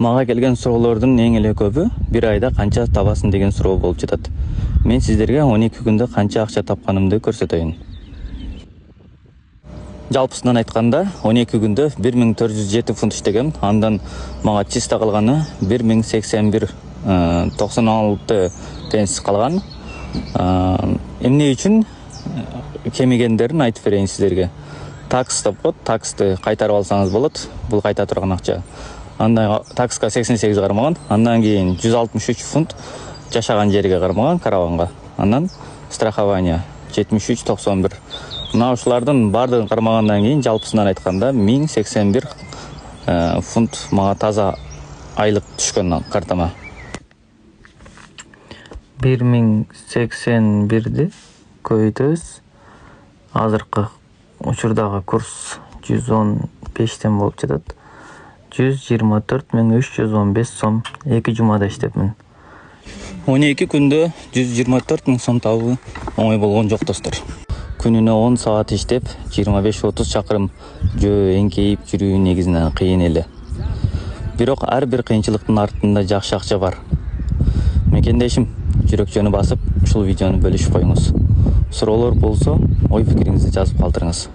Мага келген суроолордун эң эле көбү бир айда канча табасың деген суроо болуп жатат. Мен сиздерге 12 күндө канча акча тапканымды көрсөтөйүн. Жалпысынан айтканда 12 күндө 1407 фунт иштегем. Андан мага чиста калганы 1081.96 пенс калган. Эмне үчүн кемигендерин айтып берейин сиздерге. Такс деп коет, таксты кайтарып алсаңыз болот. Бул кайта турган акча. Андан такска 88 кармаган, андан кийин 163 фунт жашаган жерге кармаган, караванга. Андан страхование 73.91. Мына ушулардын баардыгын кармагандан кийин жалпысынан айтканда 1081 фунт мага таза айлык түшкөн картама. 1081ди көбөйтөбүз. Азыркы учурдагы курс 115тен болуп жатат. 124.315 сом 2 жумада иштепмин. 12 күндө 124.000 сом табуу оңой болгон жок достор. Күнүнө 10 саат иштеп 25-30 чакырым жөө эңкейип жүрүү негизинен кыйын эле. Бирок ар бир кыйынчылыктын артында жакшы акча бар. Мекендешим, жүрөкчөнү басып, ушул видеону бөлүшүп коюңуз. Суроолор болсо, ой пикириңизди жазып калтырыңыз.